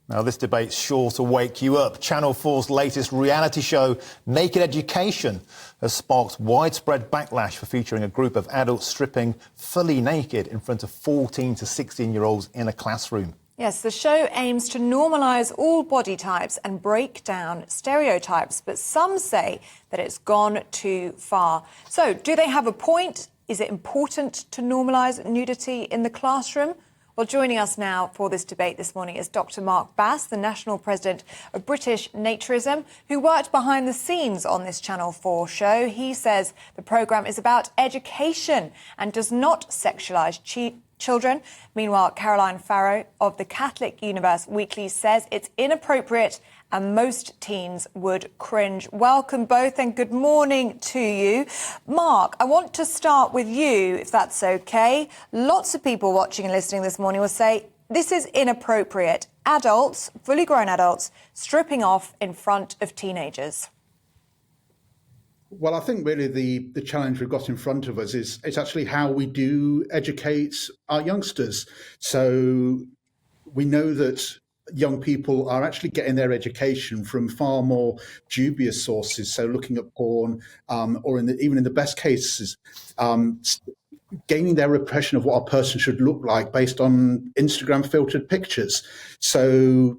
Now, this debate's sure to wake you up. Channel 4's latest reality show, Naked Education, has sparked widespread backlash for featuring a group of adults stripping fully naked in front of 14 to 16-year-olds in a classroom. Yes, the show aims to normalise all body types and break down stereotypes, but some say that it's gone too far. So, do they have a point? Is it important to normalise nudity in the classroom? Well, joining us now for this debate this morning is Dr. Mark Bass, the National President of British Naturism, who worked behind the scenes on this Channel 4 show. He says the programme is about education and does not sexualise children. Meanwhile, Caroline Farrow of the Catholic Universe Weekly says it's inappropriate and most teens would cringe. Welcome both and good morning to you. Mark, I want to start with you, if that's okay. Lots of people watching and listening this morning will say this is inappropriate. Adults, fully grown adults, stripping off in front of teenagers. Well, I think really the challenge we've got in front of us is actually how we do educate our youngsters. So we know that young people are actually getting their education from far more dubious sources. So looking at porn, or even in the best cases, gaining their impression of what a person should look like based on Instagram filtered pictures. So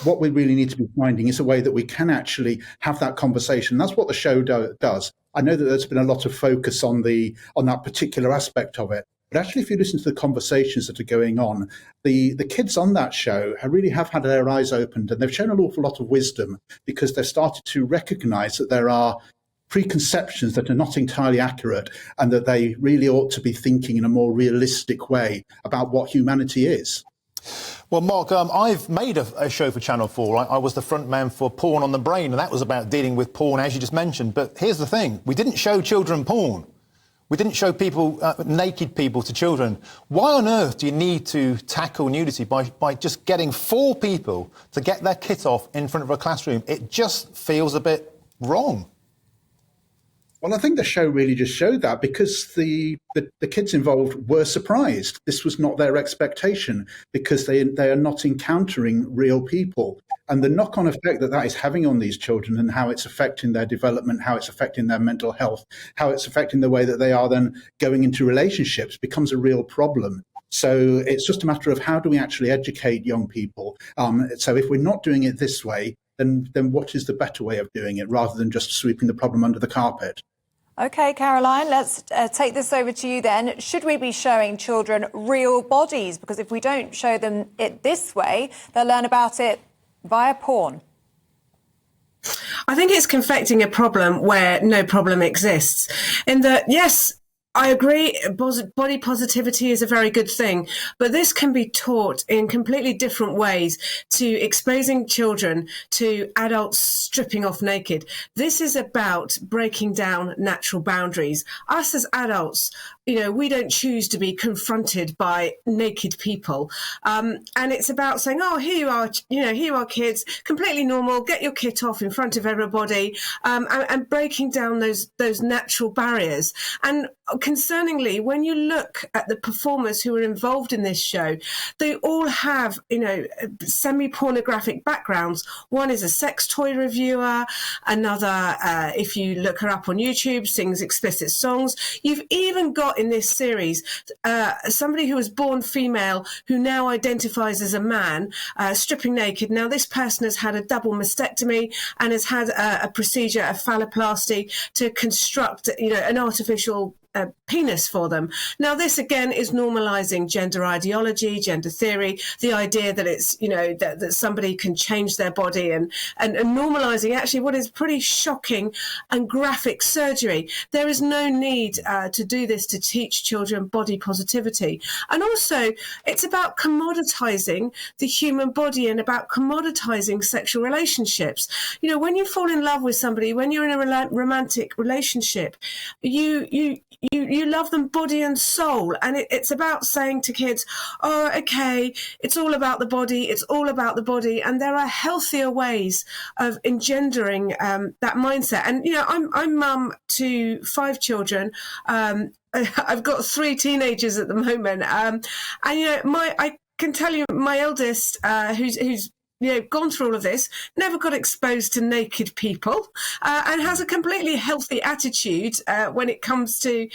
what we really need to be finding is a way that we can actually have that conversation. That's what the show does. I know that there's been a lot of focus on that particular aspect of it. But actually, if you listen to the conversations that are going on, the kids on that show really have had their eyes opened, and they've shown an awful lot of wisdom because they've started to recognise that there are preconceptions that are not entirely accurate and that they really ought to be thinking in a more realistic way about what humanity is. Well, Mark, I've made a show for Channel 4. I was the front man for Porn on the Brain, and that was about dealing with porn, as you just mentioned. But here's the thing. We didn't show children porn. We didn't show people, naked people to children. Why on earth do you need to tackle nudity by just getting 4 people to get their kit off in front of a classroom? It just feels a bit wrong. Well, I think the show really just showed that because the kids involved were surprised. This was not their expectation because they are not encountering real people. And the knock-on effect that is having on these children and how it's affecting their development, how it's affecting their mental health, how it's affecting the way that they are then going into relationships becomes a real problem. So it's just a matter of how do we actually educate young people? So if we're not doing it this way, then what is the better way of doing it rather than just sweeping the problem under the carpet? OK, Caroline, let's take this over to you then. Should we be showing children real bodies? Because if we don't show them it this way, they'll learn about it via porn. I think it's confecting a problem where no problem exists. In that, yes, I agree, body positivity is a very good thing, but this can be taught in completely different ways to exposing children to adults stripping off naked. This is about breaking down natural boundaries. Us as adults, we don't choose to be confronted by naked people. And it's about saying, oh, here you are, kids, completely normal, get your kit off in front of everybody, and breaking down those natural barriers. And concerningly, when you look at the performers who are involved in this show, they all have, semi-pornographic backgrounds. One is a sex toy reviewer, another, if you look her up on YouTube, sings explicit songs. You've even got in this series somebody who was born female who now identifies as a man, stripping naked. Now, this person has had a double mastectomy and has had a procedure, a phalloplasty, to construct, an artificial penis for them. Now, this again is normalising gender ideology, gender theory, the idea that it's, that somebody can change their body and normalising actually what is pretty shocking and graphic surgery. There is no need to do this to teach children body positivity. And also, it's about commoditising the human body and about commoditising sexual relationships. When you fall in love with somebody, when you're in a romantic relationship, you love them body and soul. And it's about saying to kids, oh, okay, it's all about the body. It's all about the body. And there are healthier ways of engendering that mindset. And, I'm mum to 5 children. I've got 3 teenagers at the moment. I can tell you my eldest, who's gone through all of this, never got exposed to naked people, and has a completely healthy attitude when it comes to,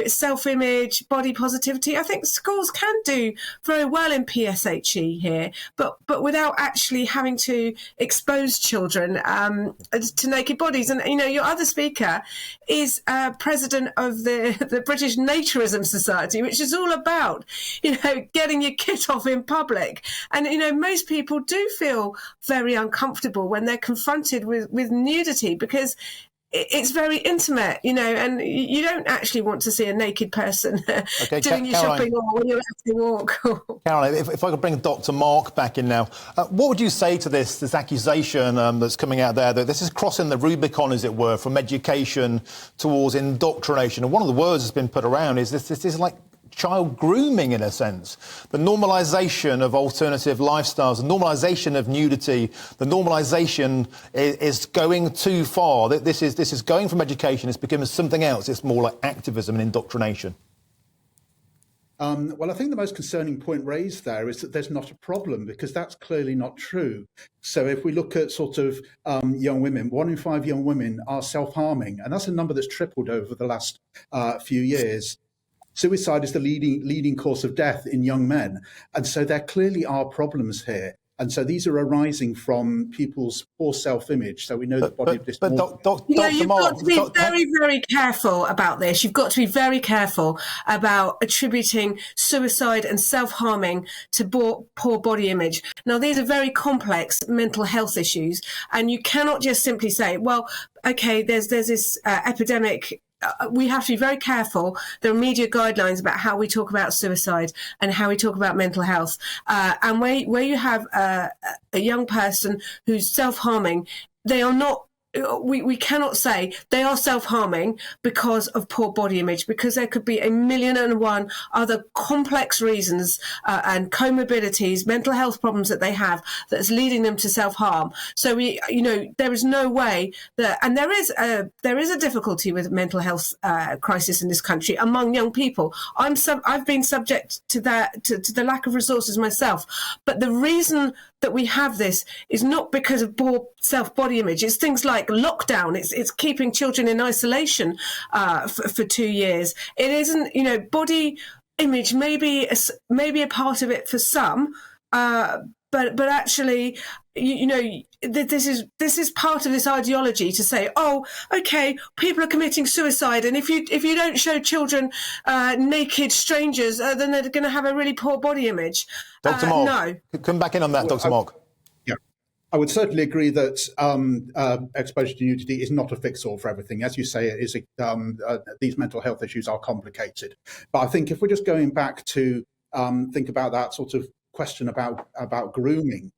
self-image, body positivity. I think schools can do very well in PSHE here, but without actually having to expose children to naked bodies. And, your other speaker is president of the British Naturism Society, which is all about, getting your kit off in public. And, most people do feel very uncomfortable when they're confronted with nudity, because it's very intimate, and you don't actually want to see a naked person doing your shopping or when you're having a walk. Caroline, if I could bring Dr. Mark back in now, what would you say to this accusation that's coming out there that this is crossing the Rubicon, as it were, from education towards indoctrination? And one of the words that's been put around is this is like child grooming, in a sense. The normalisation of alternative lifestyles, the normalisation of nudity, the normalisation is going too far. This is going from education, it's becoming something else. It's more like activism and indoctrination. Well, I think the most concerning point raised there is that there's not a problem, because that's clearly not true. So if we look at sort of young women, 1 in 5 young women are self-harming, and that's a number that's tripled over the last few years. Suicide is the leading cause of death in young men. And so there clearly are problems here. And so these are arising from people's poor self-image. So we know that body dysmorphia. You've got to be very, very careful about this. You've got to be very careful about attributing suicide and self-harming to poor body image. Now, these are very complex mental health issues, and you cannot just simply say, well, OK, there's this epidemic. We have to be very careful. There are media guidelines about how we talk about suicide and how we talk about mental health. And where you have a young person who's self-harming, they are not. We cannot say they are self-harming because of poor body image, because there could be 1,000,001 other complex reasons and comorbidities, mental health problems that they have that's leading them to self-harm. So there is no way that, and there is a difficulty with mental health crisis in this country among young people. I've been subject to that, to the lack of resources myself. But the reason that we have this is not because of poor self-body image. It's things like lockdown. It's keeping children in isolation for 2 years. It isn't, body image may be a part of it for some, but actually, this is part of this ideology to say, oh, okay, people are committing suicide, and if you don't show children naked strangers, then they're going to have a really poor body image. Dr. Mark, no. Come back in on that, Dr. Mark. Yeah, I would certainly agree that exposure to nudity is not a fix-all for everything. As you say, it is these mental health issues are complicated. But I think if we're just going back to think about that sort of question about grooming,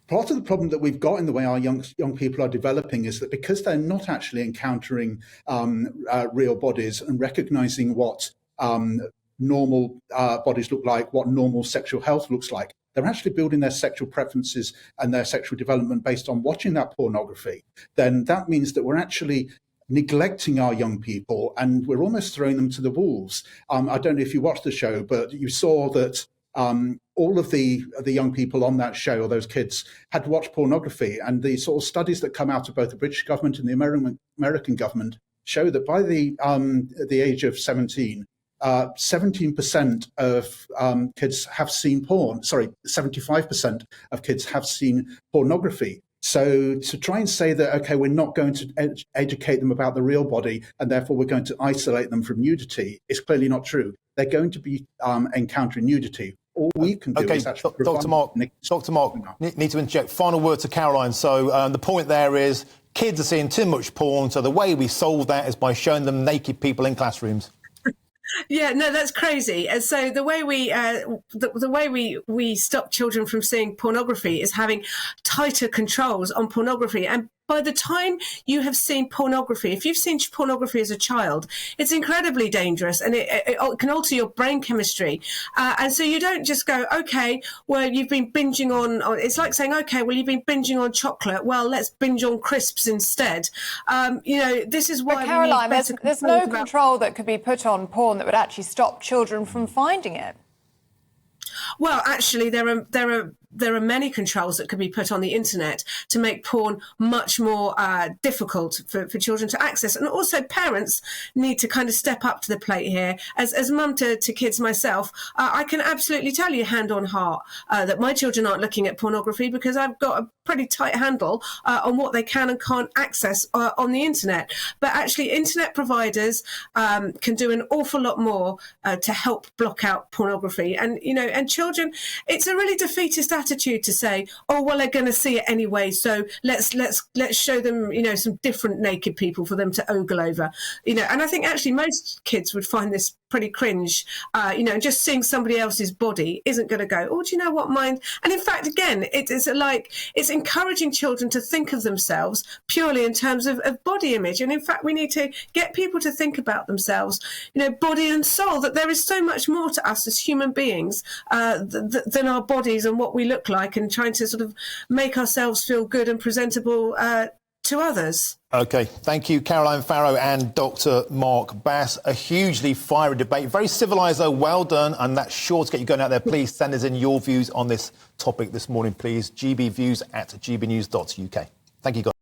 part of the problem that we've got in the way our young people are developing is that because they're not actually encountering real bodies and recognizing what normal bodies look like, what normal sexual health looks like, they're actually building their sexual preferences and their sexual development based on watching that pornography. Then that means that we're actually neglecting our young people, and we're almost throwing them to the wolves. I don't know if you watched the show, but you saw that all of the young people on that show, or those kids, had watched pornography, and the sort of studies that come out of both the British government and the American government show that by the age of 17, 17% of kids have seen porn. Sorry, 75% of kids have seen pornography. So to try and say that, okay, we're not going to educate them about the real body and therefore we're going to isolate them from nudity is clearly not true. They're going to be encountering nudity. All we can do is actually Dr. Mark, need to interject. Final word to Caroline. So the point there is kids are seeing too much porn, so the way we solve that is by showing them naked people in classrooms. Yeah, no, that's crazy. And so the way we stop children from seeing pornography is having tighter controls on pornography. And by the time you have seen pornography, if you've seen pornography as a child, it's incredibly dangerous, and it can alter your brain chemistry. And so you don't just go, okay, well, you've been binging on, it's like saying, okay, well, you've been binging on chocolate. Well, let's binge on crisps instead. This is why. But Caroline, we need there's no control that could be put on porn that would actually stop children from finding it. Well, actually, there are there are many controls that could be put on the internet to make porn much more difficult for children to access. And also parents need to kind of step up to the plate here. As mum to kids myself, I can absolutely tell you hand on heart that my children aren't looking at pornography because I've got a pretty tight handle on what they can and can't access on the internet. But actually internet providers can do an awful lot more to help block out pornography. And, you know, and children, it's a really defeatist attitude to say, oh, well, they're going to see it anyway, so let's show them, you know, some different naked people for them to ogle over, you know. And I think actually most kids would find this pretty cringe, you know, just seeing somebody else's body isn't going to go, oh, do you know what, mine? And in fact, again, it's encouraging children to think of themselves purely in terms of body image. And in fact, we need to get people to think about themselves, you know, body and soul, that there is so much more to us as human beings than our bodies and what we look like, and trying to sort of make ourselves feel good and presentable to others. OK, thank you, Caroline Farrow and Dr. Mark Bass. A hugely fiery debate, very civilised though, well done, and that's sure to get you going out there. Please send us in your views on this topic this morning, please. gbviews@gbnews.uk. Thank you, guys.